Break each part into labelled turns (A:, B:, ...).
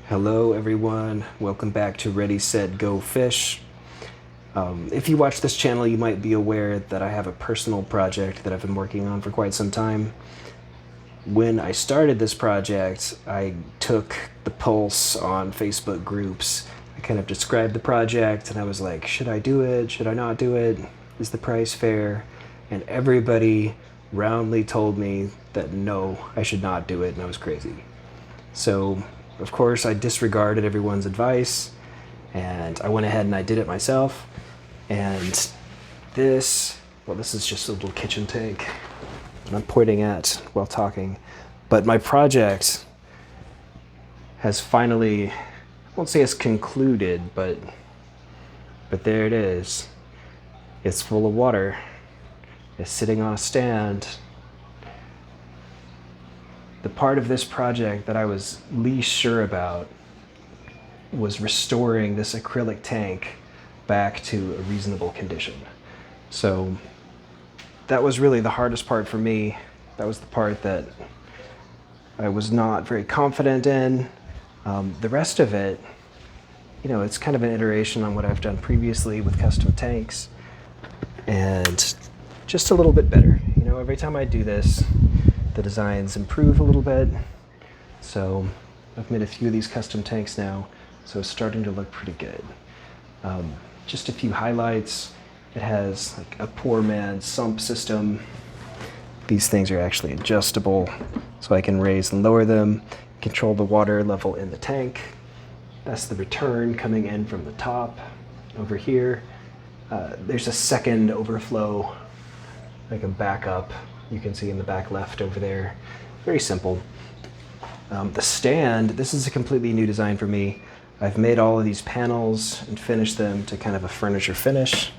A: Hello everyone, welcome back to Ready, Set, Go Fish. If you watch this channel, you might be aware that I have a personal project that I've been working on for quite some time. When I started this project, I took the pulse on Facebook groups. I kind of described the project and I was like, should I do it? Should I not do it? Is the price fair? And everybody roundly told me that no, I should not do it, and I was crazy. So, of course, I disregarded everyone's advice and I went ahead and I did it myself. And this is just a little kitchen tank that I'm pointing at while talking. But my project has finally, I won't say it's concluded, but there it is. It's full of water. It's sitting on a stand. The part of this project that I was least sure about was restoring this acrylic tank back to a reasonable condition. So that was really the hardest part for me. That was the part that I was not very confident in. The rest of it, it's kind of an iteration on what I've done previously with custom tanks, and just a little bit better. Every time I do this, the designs improve a little bit. So I've made a few of these custom tanks now, so it's starting to look pretty good. Just a few highlights. It has like a poor man's sump system. These things are actually adjustable, so I can raise and lower them, control the water level in the tank. That's the return coming in from the top. Over here, there's a second overflow, like a backup. You can see in the back left over there. Very simple. The stand, this is a completely new design for me. I've made all of these panels and finished them to kind of a furniture finish.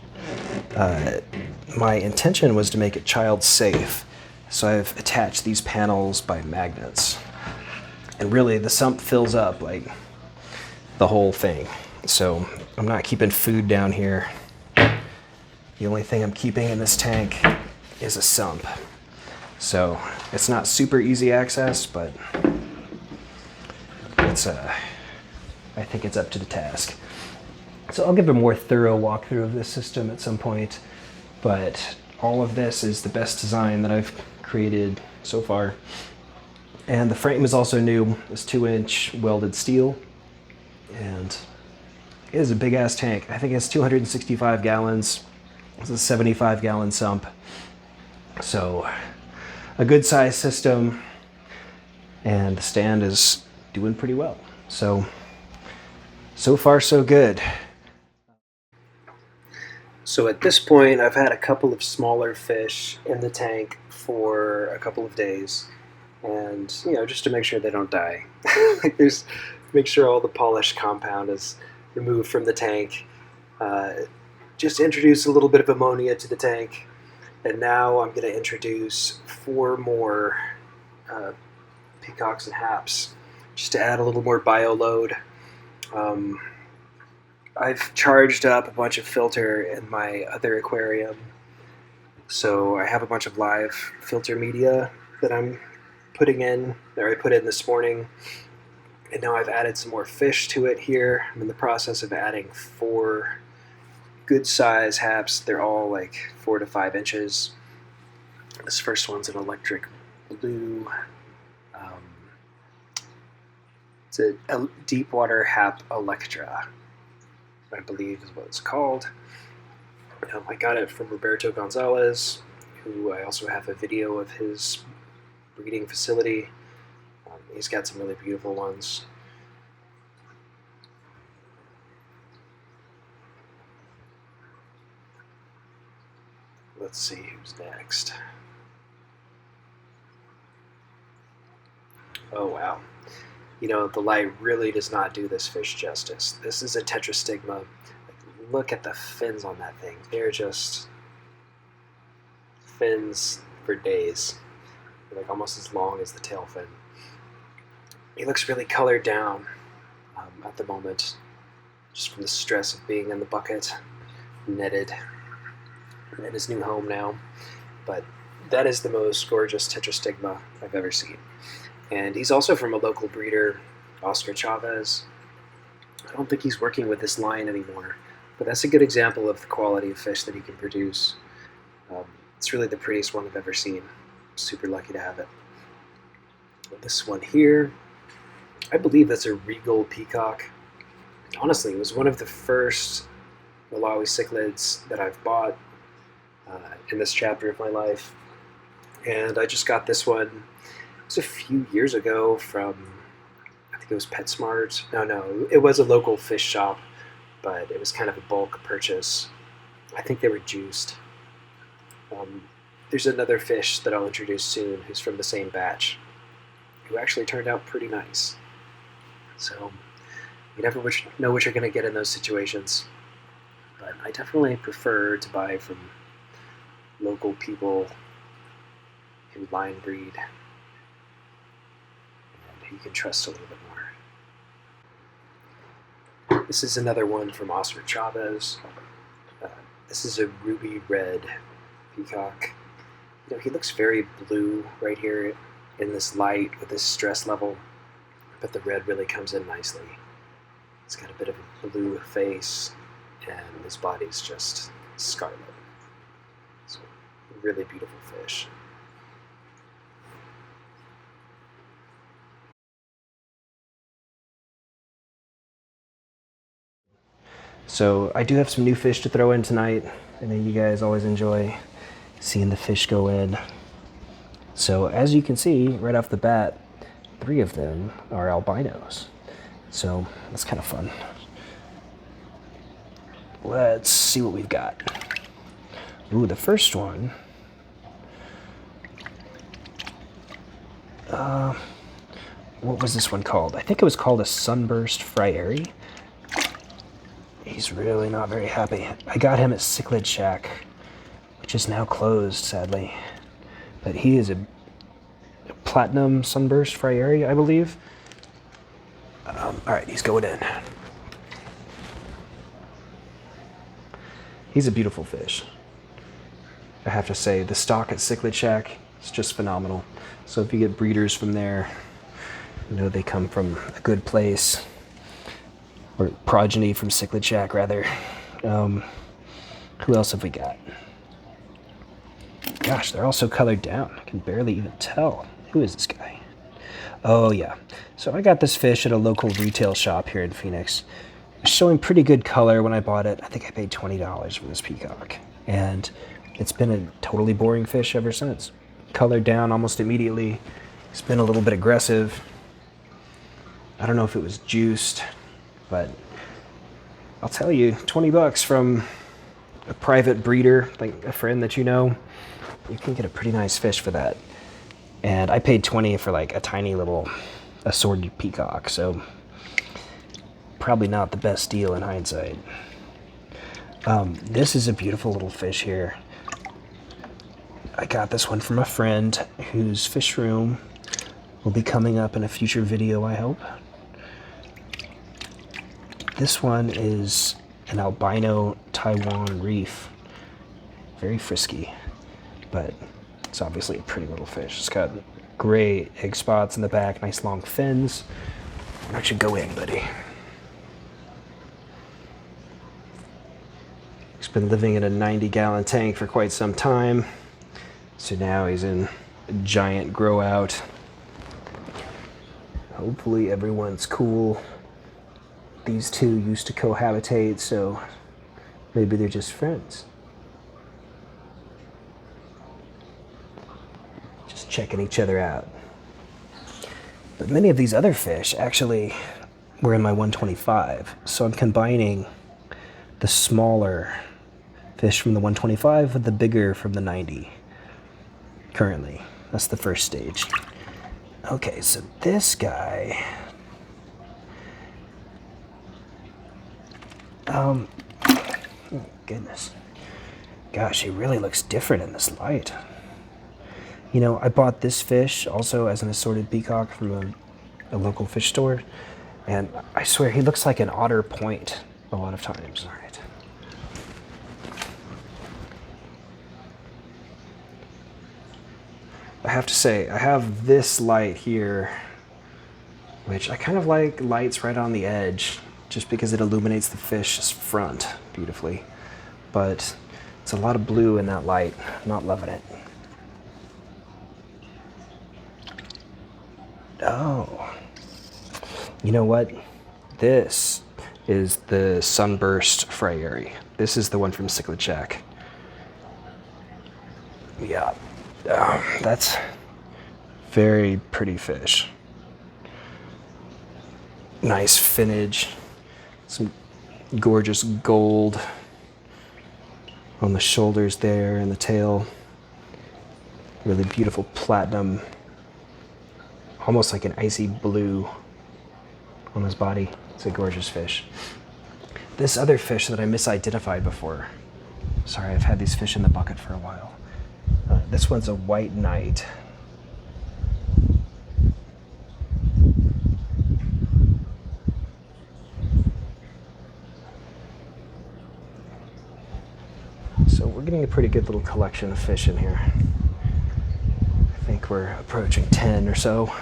A: My intention was to make it child safe, so I've attached these panels by magnets. And really, the sump fills up like the whole thing. So I'm not keeping food down here. The only thing I'm keeping in this tank is a sump. So it's not super easy access, but I think it's up to the task. So I'll give a more thorough walkthrough of this system at some point, but all of this is the best design that I've created so far. And the frame is also new. It's 2-inch welded steel, and it is a big ass tank. I think it's 265 gallons. It's a 75-gallon sump. So a good size system, and the stand is doing pretty well. So far so good. So at this point, I've had a couple of smaller fish in the tank for a couple of days, and just to make sure they don't die. Make sure all the polished compound is removed from the tank. Just introduce a little bit of ammonia to the tank, and now I'm going to introduce 4 more peacocks and haps, just to add a little more bio load. I've charged up a bunch of filter in my other aquarium, so I have a bunch of live filter media that I'm putting in, or I put in this morning, and now I've added some more fish to it here. I'm in the process of adding 4 good size haps. They're all like 4 to 5 inches. This first one's an electric blue. It's a deep water hap Electra, I believe is what it's called. I got it from Roberto Gonzalez, who I also have a video of his breeding facility. He's got some really beautiful ones. Let's see who's next. Oh wow. The light really does not do this fish justice. This is a tetrastigma. Look at the fins on that thing. They're just fins for days. They're like almost as long as the tail fin. He looks really colored down at the moment, just from the stress of being in the bucket, netted in his new home now. But that is the most gorgeous tetrastigma I've ever seen. And he's also from a local breeder
B: Oscar Chavez. I don't think he's working with this line anymore, but that's a good example of the quality of fish that he can produce. It's really the prettiest one I've ever seen. Super lucky to have it. This one here, I believe that's a regal peacock. Honestly, it was one of the first Malawi cichlids that I've bought in this chapter of my life. And I just got this one, it was a few years ago from, I think it was PetSmart. No, it was a local fish shop, but it was kind of a bulk purchase. I think they were juiced. There's another fish that I'll introduce soon who's from the same batch, who actually turned out pretty nice. So you never know what you're going to get in those situations. But I definitely prefer to buy from local people who line breed and who you can trust a little bit more. This is another one from Oscar Chavez. This is a ruby red peacock. You know, he looks very blue right here in this light with this stress level, but the red really comes in nicely. He's got a bit of a blue face, and his body's just scarlet. So, a really beautiful fish.
A: So I do have some new fish to throw in tonight. I know you guys always enjoy seeing the fish go in. So as you can see right off the bat, 3 of them are albinos. So that's kind of fun. Let's see what we've got. Ooh, the first one. What was this one called? I think it was called a sunburst friary. He's really not very happy. I got him at Cichlid Shack, which is now closed, sadly. But he is a platinum sunburst friary, I believe. All right, he's going in. He's a beautiful fish. I have to say, the stock at Cichlid Shack is just phenomenal. So if you get breeders from there, you know they come from a good place. Or progeny from Cichlid Shack, rather. Who else have we got? Gosh, they're all so colored down. I can barely even tell. Who is this guy? Oh, yeah. So I got this fish at a local retail shop here in Phoenix. It was showing pretty good color when I bought it. I think I paid $20 for this peacock. And it's been a totally boring fish ever since. Colored down almost immediately. It's been a little bit aggressive. I don't know if it was juiced, but I'll tell you, $20 from a private breeder, like a friend that you know, you can get a pretty nice fish for that. And I paid $20 for like a tiny little assorted peacock, so probably not the best deal in hindsight. This is a beautiful little fish here. I got this one from a friend whose fish room will be coming up in a future video, I hope. This one is an albino Taiwan reef. Very frisky, but it's obviously a pretty little fish. It's got gray egg spots in the back, nice long fins. Why don't you go in, buddy? He's been living in a 90-gallon tank for quite some time. So now he's in a giant grow out. Hopefully everyone's cool. These two used to cohabitate, so maybe they're just friends. Just checking each other out. But many of these other fish actually were in my 125, so I'm combining the smaller fish from the 125 with the bigger from the 90 currently. That's the first stage. Okay, so this guy, oh goodness. Gosh, he really looks different in this light. You know, I bought this fish also as an assorted peacock from a local fish store, and I swear he looks like an otter point a lot of times. All right. I have to say, I have this light here which I kind of like lights right on the edge just because it illuminates the fish's front beautifully. But it's a lot of blue in that light. I'm not loving it. Oh, you know what? This is the sunburst frayeri. This is the one from Cichlid Shack. Yeah, that's very pretty fish. Nice finnage, some gorgeous gold on the shoulders there and the tail. Really beautiful platinum, almost like an icy blue on his body. It's a gorgeous fish. This other fish that I misidentified before. Sorry, I've had these fish in the bucket for a while. This one's a white knight. So we're getting a pretty good little collection of fish in here. I think we're approaching 10 or so.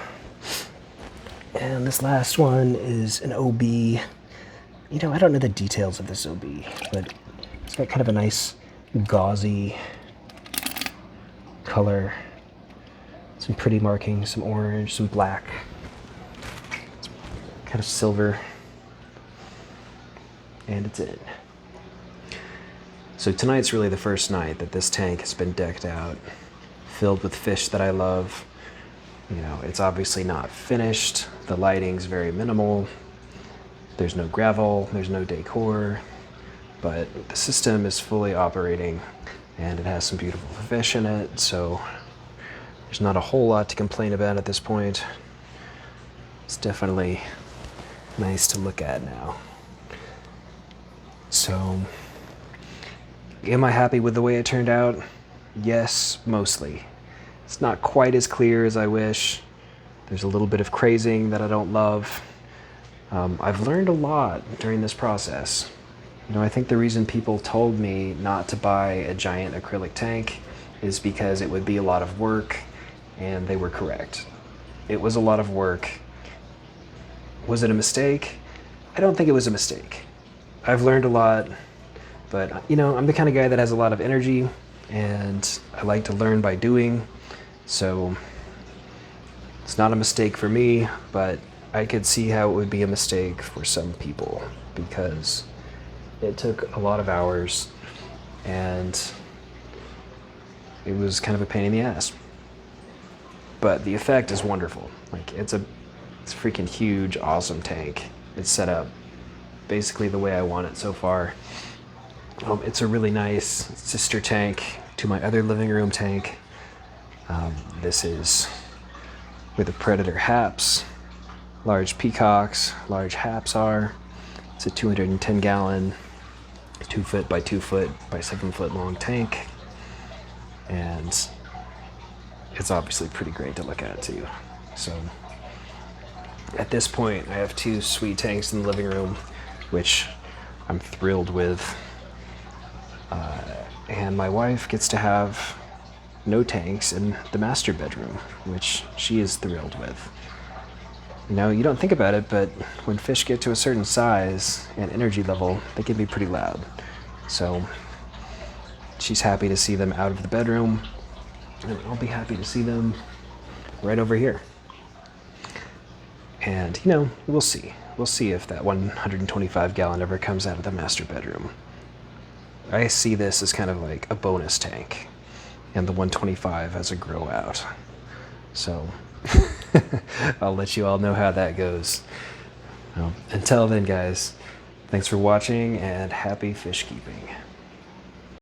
A: And this last one is an OB. You know, I don't know the details of this OB, but it's got kind of a nice gauzy color. Some pretty markings, some orange, some black, some kind of silver. And it's in. So tonight's really the first night that this tank has been decked out, filled with fish that I love. You know, it's obviously not finished. The lighting's very minimal. There's no gravel, there's no decor, but the system is fully operating and it has some beautiful fish in it, so there's not a whole lot to complain about at this point. It's definitely nice to look at now. So, am I happy with the way it turned out? Yes, mostly. It's not quite as clear as I wish. There's a little bit of crazing that I don't love. I've learned a lot during this process. You know, I think the reason people told me not to buy a giant acrylic tank is because it would be a lot of work, and they were correct. It was a lot of work. Was it a mistake? I don't think it was a mistake. I've learned a lot, but you know, I'm the kind of guy that has a lot of energy, and I like to learn by doing, so it's not a mistake for me, but I could see how it would be a mistake for some people because it took a lot of hours and it was kind of a pain in the ass. But the effect is wonderful. Like it's a freaking huge, awesome tank. It's set up basically the way I want it so far. It's a really nice sister tank to my other living room tank. This is where the predator haps, large peacocks, large haps are. It's a 210 gallon, 2 foot by 2 foot by 7 foot long tank. And it's obviously pretty great to look at too. So at this point, I have 2 sweet tanks in the living room, which I'm thrilled with. And my wife gets to have no tanks in the master bedroom, which she is thrilled with. You know, you don't think about it, but when fish get to a certain size and energy level, they can be pretty loud. So she's happy to see them out of the bedroom, and I'll be happy to see them right over here. And, you know, we'll see. We'll see if that 125 gallon ever comes out of the master bedroom. I see this as kind of like a bonus tank, and the 125 as a grow out. So I'll let you all know how that goes. Until then, guys, thanks for watching and happy fish keeping.